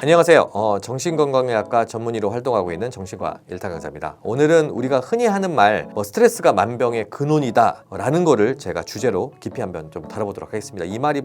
안녕하세요. 정신건강의학과 전문의로 활동하고 있는 정신과 일타 강사입니다. 오늘은 우리가 흔히 하는 말 스트레스가 만병의 근원이다 라는 거를 제가 주제로 깊이 한번 좀 다뤄보도록 하겠습니다. 이 말이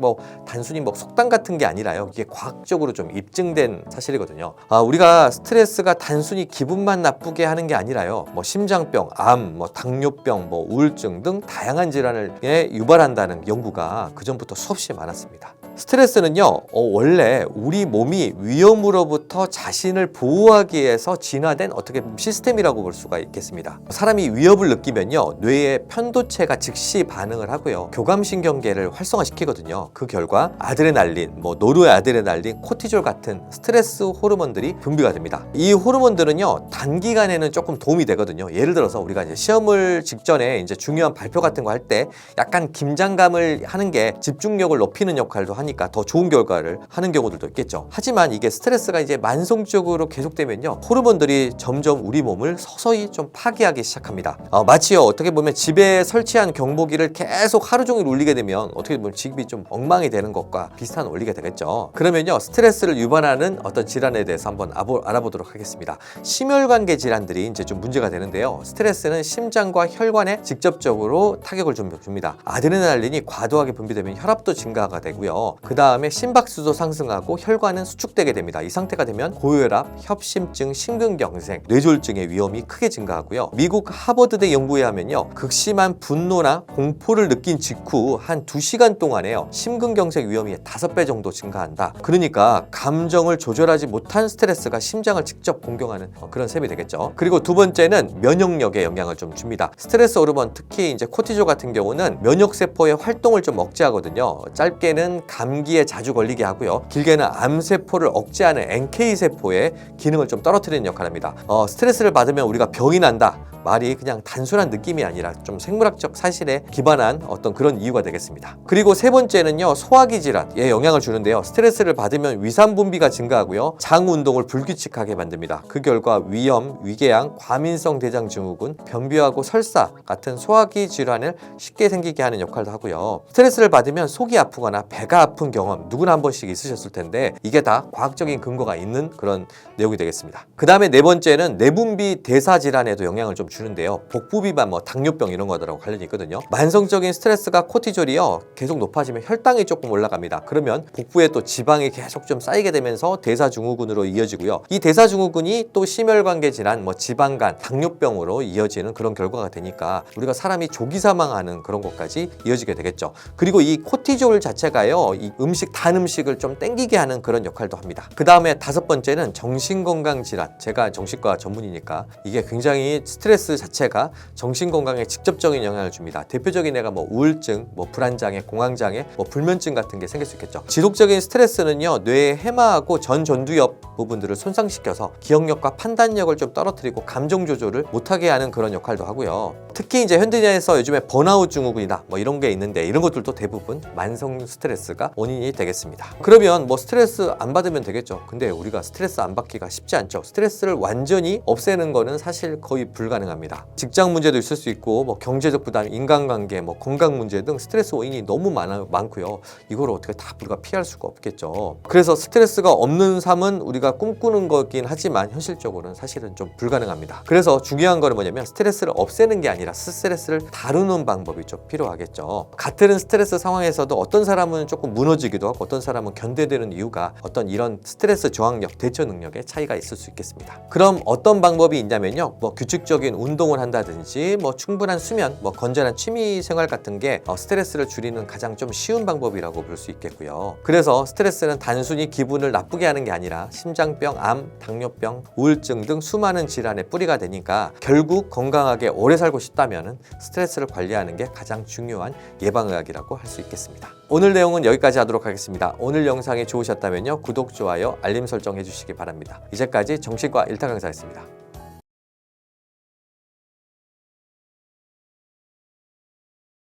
단순히 속담 같은 게 아니라요, 이게 과학적으로 좀 입증된 사실이거든요. 우리가 스트레스가 단순히 기분만 나쁘게 하는 게 아니라요, 심장병, 암, 당뇨병, 우울증 등 다양한 질환을 유발한다는 연구가 그전부터 수없이 많았습니다. 스트레스는요, 원래 우리 몸이 위험으로부터 자신을 보호하기 위해서 진화된 어떻게 보면 시스템이라고 볼 수가 있겠습니다. 사람이 위협을 느끼면요, 뇌의 편도체가 즉시 반응을 하고요, 교감신경계를 활성화시키거든요. 그 결과 아드레날린, 노르아드레날린, 코티졸 같은 스트레스 호르몬들이 분비가 됩니다. 이 호르몬들은요, 단기간에는 조금 도움이 되거든요. 예를 들어서 우리가 이제 시험을 직전에 이제 중요한 발표 같은 거 할 때 약간 긴장감을 하는 게 집중력을 높이는 역할도 하니까 더 좋은 결과를 하는 경우들도 있겠죠. 하지만 이게 스트레스가 이제 만성적으로 계속되면요, 호르몬들이 점점 우리 몸을 서서히 좀 파괴하기 시작합니다. 마치요, 어떻게 보면 집에 설치한 경보기를 계속 하루 종일 울리게 되면 어떻게 보면 집이 좀 엉망이 되는 것과 비슷한 원리가 되겠죠. 그러면요, 스트레스를 유발하는 어떤 질환에 대해서 한번 알아보도록 하겠습니다. 심혈관계 질환들이 이제 좀 문제가 되는데요, 스트레스는 심장과 혈관에 직접적으로 타격을 줍니다. 아드레날린이 과도하게 분비되면 혈압도 증가가 되고요, 그 다음에 심박수도 상승하고 혈관은 수축되게 됩니다. 이 상태가 되면 고혈압, 협심증, 심근경색, 뇌졸중의 위험이 크게 증가하고요. 미국 하버드대 연구에 하면요, 극심한 분노나 공포를 느낀 직후 한 2시간 동안에요, 심근경색 위험이 5배 정도 증가한다. 그러니까 감정을 조절하지 못한 스트레스가 심장을 직접 공격하는 그런 셈이 되겠죠. 그리고 두 번째는 면역력에 영향을 좀 줍니다. 스트레스 호르몬, 특히 이제 코티졸 같은 경우는 면역세포의 활동을 좀 억제하거든요. 짧게는 감기에 자주 걸리게 하고요, 길게는 암세포를 억제하는 NK세포의 기능을 좀 떨어뜨리는 역할을 합니다. 스트레스를 받으면 우리가 병이 난다, 말이 그냥 단순한 느낌이 아니라 좀 생물학적 사실에 기반한 어떤 그런 이유가 되겠습니다. 그리고 세 번째는요, 소화기 질환에 영향을 주는데요, 스트레스를 받으면 위산 분비가 증가하고요, 장 운동을 불규칙하게 만듭니다. 그 결과 위염, 위궤양, 과민성 대장 증후군, 변비하고 설사 같은 소화기 질환을 쉽게 생기게 하는 역할도 하고요. 스트레스를 받으면 속이 아프거나 배가 아픈 경험 누구나 한 번씩 있으셨을 텐데 이게 다 과학적인 근거가 있는 그런 내용이 되겠습니다. 그 다음에 네 번째는 내분비 대사 질환에도 영향을 좀 주는데요, 복부비만, 당뇨병 이런 거들하고 관련이 있거든요. 만성적인 스트레스가 코티졸이요, 계속 높아지면 혈당이 조금 올라갑니다. 그러면 복부에 또 지방이 계속 좀 쌓이게 되면서 대사증후군으로 이어지고요, 이 대사증후군이 또 심혈관계 질환, 지방간, 당뇨병으로 이어지는 그런 결과가 되니까 우리가 사람이 조기 사망하는 그런 것까지 이어지게 되겠죠. 그리고 이 코티졸 자체가요, 이 단 음식을 좀 땡기게 하는 그런 역할도 합니다. 그 다음에 다섯 번째는 정신건강 질환. 제가 정신과 전문이니까 이게 굉장히 스트레스 자체가 정신건강에 직접적인 영향을 줍니다. 대표적인 애가 우울증, 불안장애, 공황장애, 불면증 같은 게 생길 수 있겠죠. 지속적인 스트레스는요, 뇌의 해마하고 전두엽 부분들을 손상시켜서 기억력과 판단력을 좀 떨어뜨리고 감정 조절을 못하게 하는 그런 역할도 하고요. 특히 이제 현대인에서 요즘에 번아웃 증후군이다 이런 게 있는데 이런 것들도 대부분 만성 스트레스가 원인이 되겠습니다. 그러면 스트레스 안 받으면 되겠죠. 근데 우리가 스트레스 안 받기가 쉽지 않죠. 스트레스를 완전히 없애는 거는 사실 거의 불가능합니다. 직장 문제도 있을 수 있고 경제적 부담, 인간관계, 건강 문제 등 스트레스 원인이 너무 많고요. 이걸 어떻게 다 우리가 피할 수가 없겠죠. 그래서 스트레스가 없는 삶은 우리가 꿈꾸는 거긴 하지만 현실적으로는 사실은 좀 불가능합니다. 그래서 중요한 거는 뭐냐면 스트레스를 없애는 게 아니라 스트레스를 다루는 방법이 좀 필요하겠죠. 같은 스트레스 상황에서도 어떤 사람은 조금 무너지기도 하고 어떤 사람은 견뎌내는 이유가 어떤 이런 스트레스 저항력, 대처 능력에 차이가 있을 수 있겠습니다. 그럼 어떤 방법이 있냐면요, 규칙적인 운동을 한다든지 충분한 수면, 건전한 취미 생활 같은 게 스트레스를 줄이는 가장 좀 쉬운 방법이라고 볼 수 있겠고요. 그래서 스트레스는 단순히 기분을 나쁘게 하는 게 아니라 심장병, 암, 당뇨병, 우울증 등 수많은 질환의 뿌리가 되니까 결국 건강하게 오래 살고 싶다면 스트레스를 관리하는 게 가장 중요한 예방의학이라고 할 수 있겠습니다. 오늘 내용은 여기까지 하도록 하겠습니다. 오늘 영상이 좋으셨다면요, 구독, 좋아요, 알림 설정 해주시기 바랍니다. 이제까지 정신과 일타 강사였습니다.